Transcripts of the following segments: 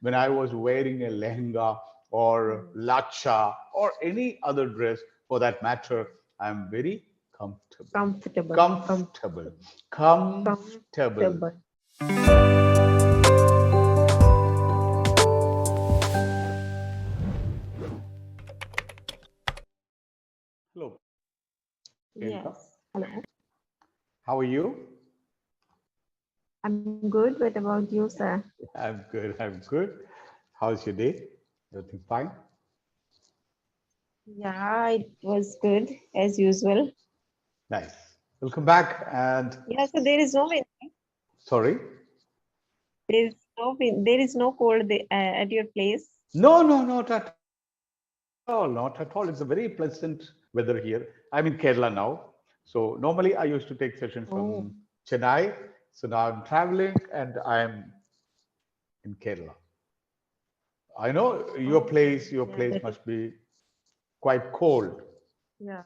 when I was wearing a lehenga or lacha or any other dress for that matter, I'm very comfortable. Comfortable. Comfortable. Comfortable. Comfortable. Hello, Priyanka. Yes. Hello. How are you? I'm good. What about you, sir? I'm good. I'm good. How's your day? Everything fine? Yeah, it was good as usual. Nice. Welcome back. And Yeah, so there is no wind. sorry. There is no wind. There is no cold at your place. No, no, not at all. Not at all. It's a very pleasant weather here. I'm in Kerala now. So normally I used to take sessions Oh, from Chennai. So now I'm traveling and I'm in Kerala. I know okay. your Yeah, place that is, must be quite cold, yeah.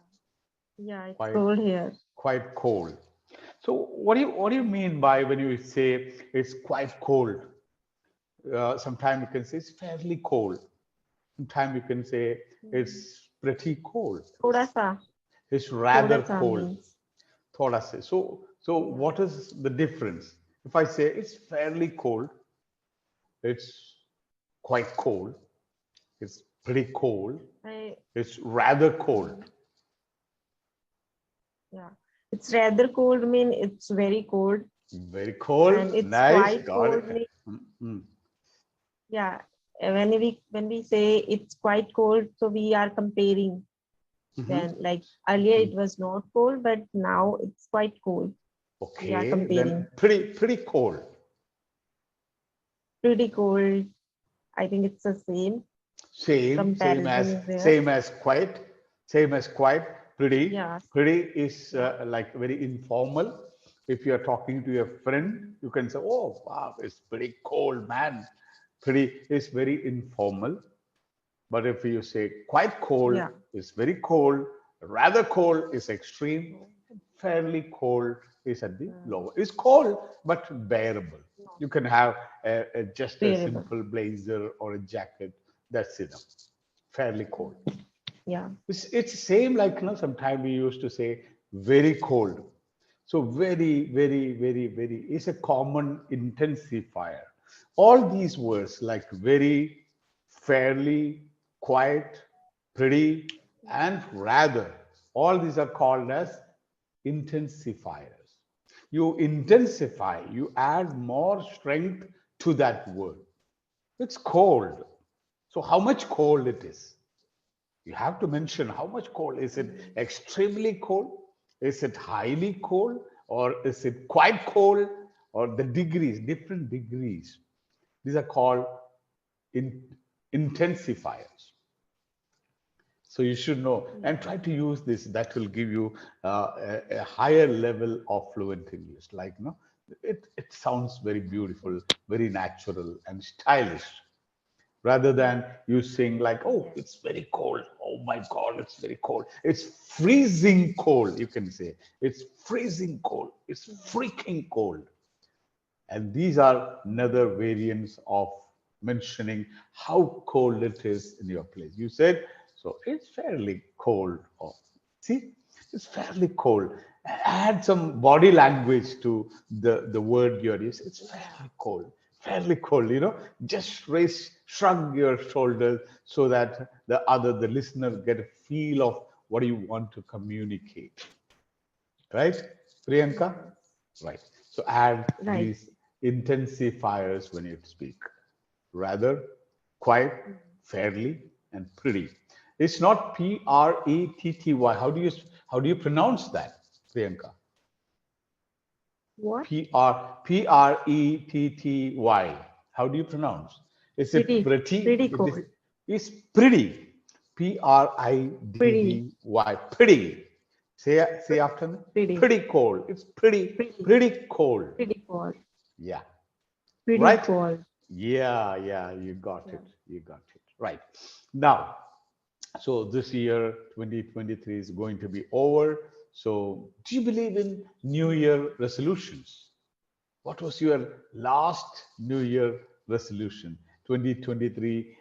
Yeah, it's quite cold here. quite cold. So what do you mean by when you say it's quite cold? Sometimes you can say it's fairly cold. Sometimes you can say Hmm. it's pretty cold. Thoda sa. It's Thoda rather sa cold. means. Thoda se. So Yeah. what is the difference? If I say it's fairly cold, it's quite cold, it's pretty cold, I, it's rather cold. Mhm. Yeah. It's rather cold mean it's very cold. Very cold. And it's Nice. quite Got cold it. mean, Mm-mm. yeah. When we say it's quite cold, so we are comparing. Mhm. Then like earlier Mm. it was not cold, but now it's quite cold. We are Okay. Then comparing. pretty cold. Pretty cold. I think it's the same. Same, Comparison is there. same as quite. Pretty, Yeah. pretty is Yeah. like very informal. If you are talking to your friend, Mhm. you can say, "Oh, wow, it's pretty cold, man." Pretty is very informal. But if you say quite cold, Yeah. it's very cold. Rather cold is extreme. Fairly cold is at the Mm. lower. It's cold but bearable. No, You can have just a bearable. simple blazer or a jacket. That's enough. Fairly cold. Mm. Yeah. It's same like sometimes we used to say very cold. So very is a common intensifier. All these words like very, fairly, quiet, pretty, and rather, all these are called as intensifiers. You intensify, you add more strength to that word. It's cold. So how much cold it is? You have to mention how much cold. Is it Mm. extremely cold? Is it highly cold? Or is it quite cold? Or the degrees, different degrees. These are called in, intensifiers. So you should know and Yeah. try to use this. That will give you a higher level of fluent English. Like, it sounds very beautiful, very natural and stylish rather than you saying like, oh, Yes. it's very cold. Oh my God, it's very cold. It's freezing cold. You can say it's freezing cold. It's freaking cold. And these are another variants of mentioning how cold it is in your place. You said, so it's fairly cold. Oh, see, it's fairly cold. Add some body language to the word you're using. It's Yeah. fairly cold. Fairly cold, just shrug your shoulders so that the listener get a feel of what you want to communicate. Right, Priyanka? Yes. Right. So add Right. these intensifiers when you speak. Rather, quiet, Mm. fairly, and pretty. It's not Pretty. How do you pronounce that, Priyanka? What? Pretty. How do you pronounce? Is it Pretty. pretty? Pretty It is. cold. It's pretty. Pretty. Pridy. Pretty. Say after me. Pretty. Pretty cold. It's Pretty. pretty cold. Pretty cold. Yeah. Pretty Right? cold. Yeah, you got Yeah. it. You got it. Right. Now, so this year 2023 is going to be over. So, do you believe in New Year resolutions? What was your last New Year resolution? 2023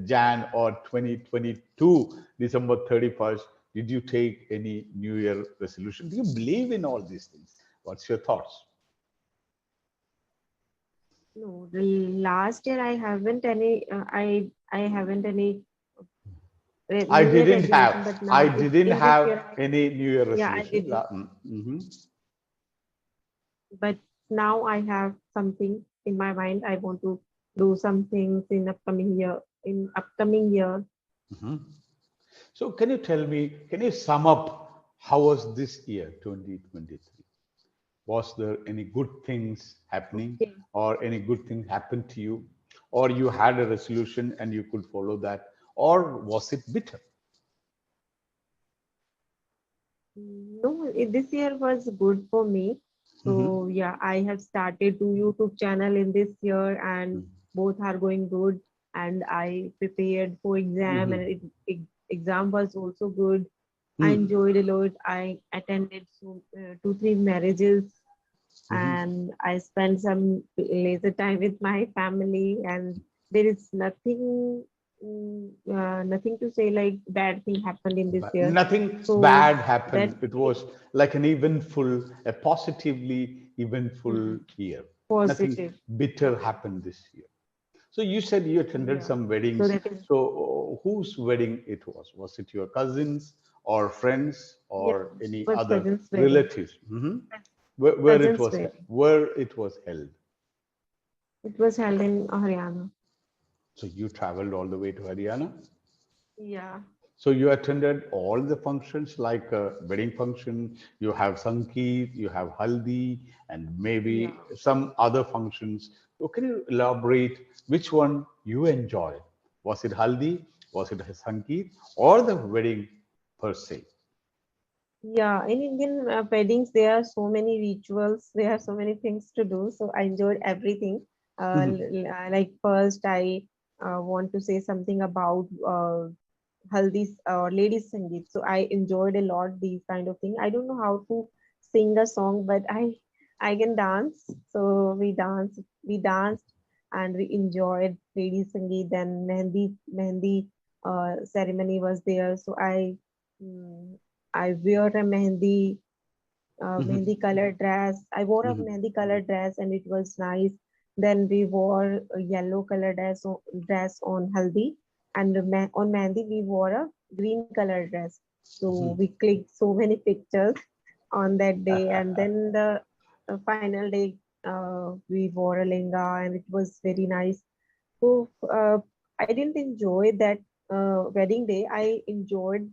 Jan or 2022 December 31st, did you take any New Year resolution? Do you believe in all these things? What's your thoughts? No, the last year I haven't any. I haven't any I New Year didn't resolution, have. but I now didn't in this have year, any New Year yeah, I resolution. didn't. But now I have something in my mind. I want to do some things in upcoming year. In upcoming year, Mhm. So, can you tell me? Can you sum up how was this year, 2023? Was there any good things happening, okay. or any good thing happened to you, or you had a resolution and you could follow that, or was it bitter? No, this year was good for me. Mhm. So yeah, I have started 2 YouTube channel in this year, and both are going good. And I prepared for exam, and Mhm. exam was also good. I Mhm. enjoyed a lot. I attended 2 3 marriages, Mhm. and I spent some leisure time with my family. And there is nothing, nothing to say like bad thing happened in this But year. nothing So bad that happened. It was like an eventful, a positively eventful Mhm. year. Nothing Positive. bitter happened this year. So you said you attended Yeah. some So weddings. that is So whose wedding it was? Was it your cousins or friends yeah. or any Was other cousin's wedding. relatives? Cousin's wedding. Where it was held? It was held in Haryana. So you traveled all the way to Haryana. Yeah. So you attended all the functions like a wedding function, you have Sangeet, you have Haldi, and Yeah. maybe some other functions. So can you elaborate which one you enjoyed? Was it Haldi, was it Sangeet, or the wedding per se? Yeah. In Indian weddings, there are so many rituals. There are so many things to do. So I enjoyed everything. Like first, I want to say something about haldi or ladies sangeet. So I enjoyed a lot these kind of thing. I don't know how to sing a song, but I can dance. So we danced, and we enjoyed ladies sangeet. Then mehendi ceremony was there. So mm, I wear a mehendi colored dress. I wore a mehendi colored dress, and it was nice. Then we wore a yellow colored dress on haldi, and on mehendi we wore a green colored dress. So we clicked so many pictures on that day, and then the final day we wore a lehenga, and it was very nice. So I didn't enjoy that wedding day. I enjoyed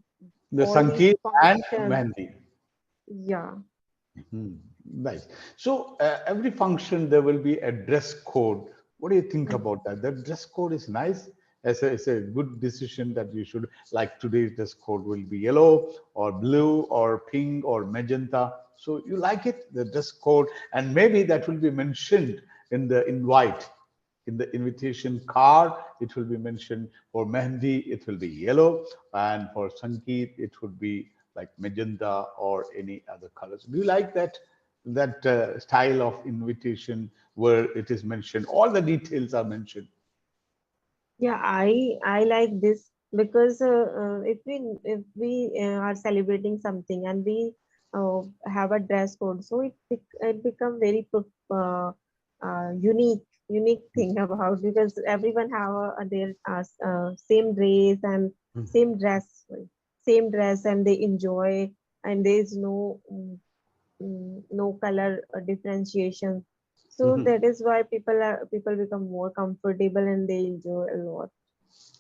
The all these Sangeet and functions. Mehndi. Yeah. Nice. So every function there will be a dress code. What do you think about that? The dress code is nice. It's a good decision that you should like today's dress code will be yellow or blue or pink or magenta. So you like it, the dress code, and maybe that will be mentioned in the invite, in the invitation card. It will be mentioned for Mehndi, it will be yellow, and for Sangeet, it would be like magenta or any other colors. Do you like that style of invitation where it is mentioned, all the details are mentioned? Yeah, I like this because if we are celebrating something and we have a dress code, so it become very unique thing about, because everyone have their same dress and same dress same dress, and they enjoy, and there is no color differentiation. So that is why people become more comfortable, and they enjoy a lot.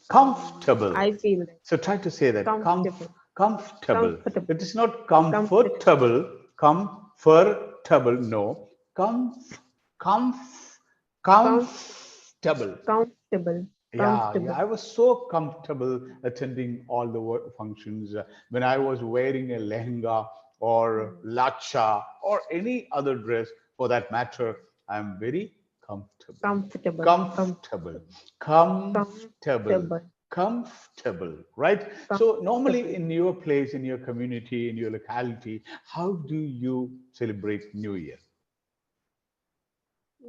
Comfortable. I feel that So try to say that comfortable, comfortable. comfortable, It is not comfortable, comfortable, comfortable. No, comf, comf- comfortable. comfortable, Yeah. comfortable. I was so comfortable attending all the functions when I was wearing a lehenga or Mm. lacha or any other dress for that matter. I'm very comfortable, Comfortable, comfortable, comfortable, comfortable, comfortable, right? So normally comfortable. in your place, in your community, in your locality, how do you celebrate New Year?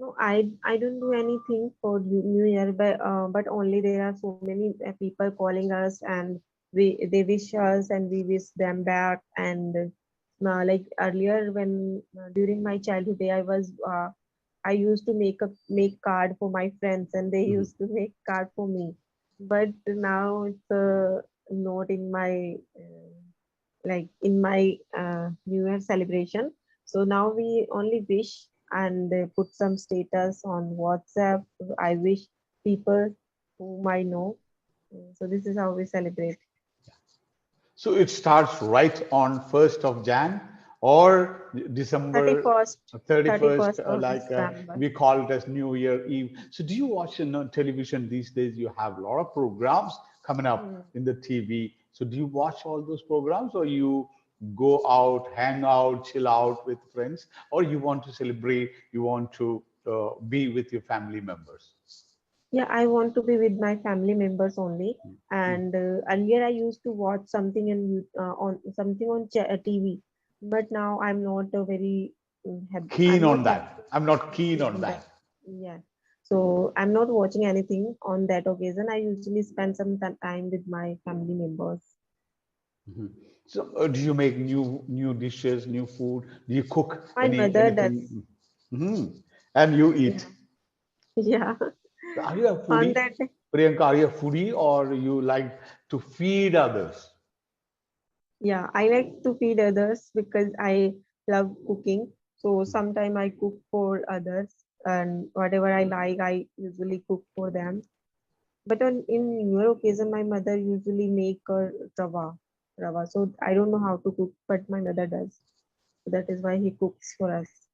No, I don't do anything for New Year, but only there are so many people calling us, and they wish us and we wish them back. And like earlier, when during my childhood day, I used to make card for my friends, and they Mhm. used to make card for me. But now it's not in my like in my New Year celebration. So now we only wish and put some status on WhatsApp. I wish people whom I know. So this is how we celebrate. So it starts right on 1st of Jan or December 31st, 31st, 31st of like December. we call it as New Year Eve. So do you watch television these days? You have a lot of programs coming Hmm. up in the TV. So do you watch all those programs, or you go out, hang out, chill out with friends, or you want to celebrate, you want to be with your family members? Yeah, I want to be with my family members only. And earlier I used to watch something on something on TV, but now I'm not a very Keen I'm not on happy that. I'm not keen keen on on that. that. Yeah, so I'm not watching anything on that occasion. I usually spend some time with my family members. Mhm. So, do you make new dishes, new food? Do you cook My mother does. anything? And you eat. Yeah, yeah. So are you a On foodie, that, Priyanka? Are you a foodie, or you like to feed others? yeah, I like to feed others because I love cooking. So sometimes I cook for others, and whatever I like, I usually cook for them. But in your occasion, my mother usually make a rava. So I don't know how to cook, but my mother does. So that is why he cooks for us.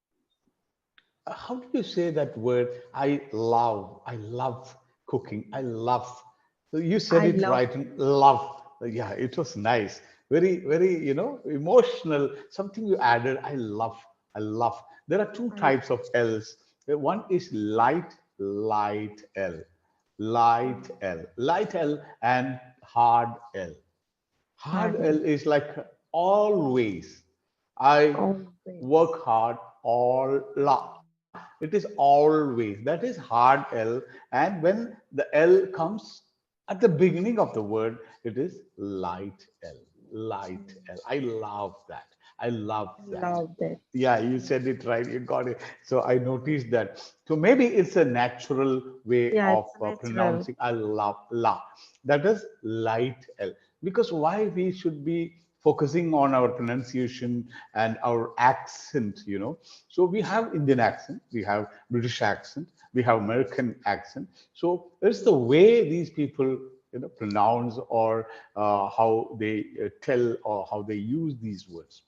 How do you say that word? I love cooking. I love. So you said I it love. right. Love. Yeah, it was nice. Very, emotional. Something you added. I love. There are two I types of L's. One is light L, light L, light L, and hard L. Hard hard L is like always. I always. work hard all la. It is always. That is hard L. And when the L comes at the beginning of the word, it is light L. Light L. I love that. I love that. Love that. Yeah, you Yeah, said it right. You got it. So I noticed that. So maybe it's a natural way yeah, of it's natural. pronouncing I love la. That is light L. Because why we should be focusing on our pronunciation and our accent. So we have Indian accent, we have British accent, we have American accent. So it's the way these people pronounce, or how they tell, or how they use these words,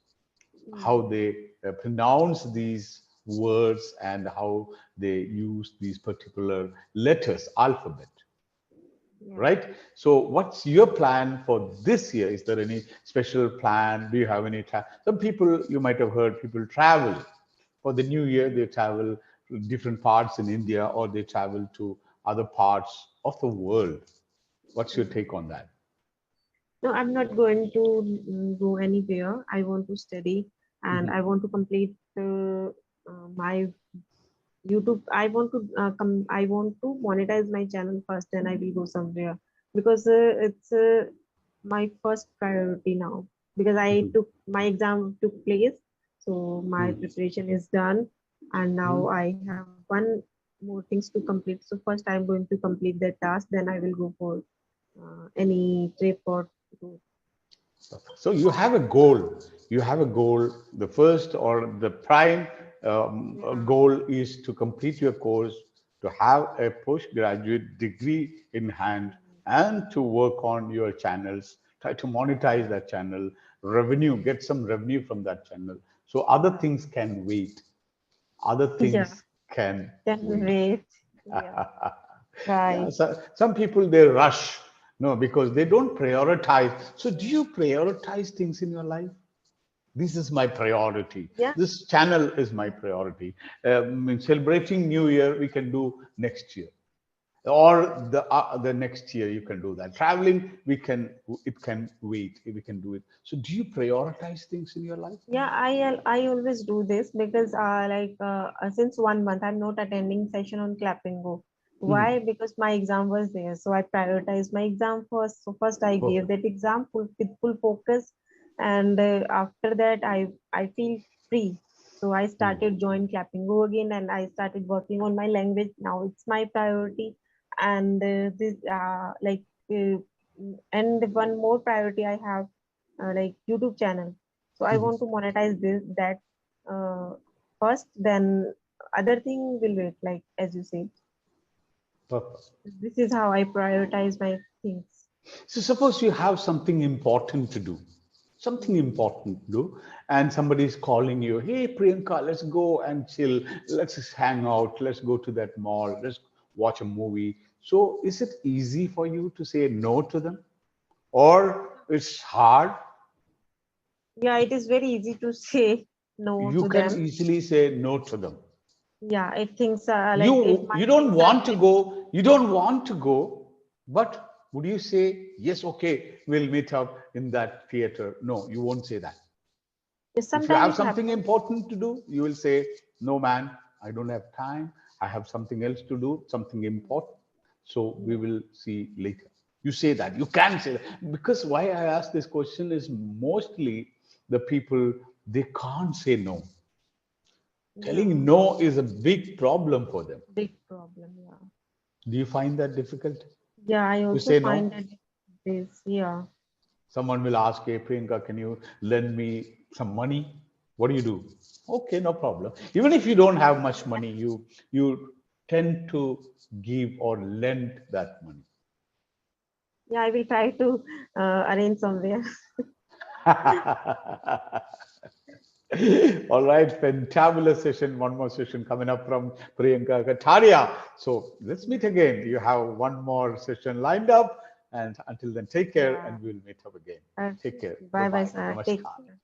how Mm, they pronounce these words, and how they use these particular letters, alphabet, yeah. right? So what's your plan for this year? Is there any special plan? Do you have any some people, you might have heard, people travel for the new year. They travel to different parts in India, or they travel to other parts of the world. What's your Mm. take on that? No, I'm not going to go anywhere. I want to study and I want to complete my YouTube. I want to I want to monetize my channel first, then I will go somewhere because it's my first priority now. Because I took my exam took place, so my preparation is done, and now I have one more things to complete. So first I'm going to complete that task, then I will go for any trip or to. So you have a goal. You have a goal. The first, or the prime Yeah. goal is to complete your course, to have a postgraduate degree in hand, and to work on your channels. Try to monetize that channel, revenue, get some revenue from that channel. So other things can wait. Other Yeah, things can can wait. wait. Yeah, Yeah, right. so some people, they rush, no, because they don't prioritize. So do you prioritize things in your life? This is my priority. Yeah, This channel is my priority. Celebrating New Year, we can do next year. or the next year you can do that. Traveling, we can, it can wait, we can do it. So do you prioritize things in your life? Yeah, I always do this because since 1 month I'm not attending session on Clapingo. Why? Mhm. Because my exam was there, so I prioritized my exam first. So first I gave Perfect. that exam with full focus, and after that I feel free. So I started join Clapingo again, and I started working on my language. Now it's my priority, and uh, and one more priority I have, like YouTube channel. So I Mhm. want to monetize this that uh, first, then other thing will wait. Like as you said, Perfect. this is how I prioritize my things. So suppose you have something important to do, something Mhm. important to do, and somebody is calling you, hey Priyanka, let's go and chill, let's just hang out, let's go to that mall, let's watch a movie. So is it easy for you to say no to them, or it's hard? Yeah, it is very easy to say no You to can them. easily say no to them. Yeah, if things are like if You my don't things are want to very go, you don't want to go, but would you say yes, okay, we'll meet up in that theater? No, you won't say that. If you sometimes have it something happens. important to do, you will say, no, man, I don't have time. I have something else to do, something important. So we Yeah, will see later. You say that. You can say that. Because why I ask this question is mostly the people, they can't say no. yeah, Telling no is a big problem for them. big problem. Yeah, Do you find that difficult yeah. I to also say find no? that this. Yeah. Someone will ask, hey, Priyanka, can you lend me some money? What do? Okay, no problem. Even if you don't have much money, you tend to give or lend that money. Yeah, I will try to arrange somewhere. All right, fantabulous session. One more session coming up from Priyanka Kataria. So let's meet again. You have one more session lined up. And until then, take care Yeah. and we'll meet up again. Okay. Take care. Bye Bye bye, bye. sir. Take Namaskar. care.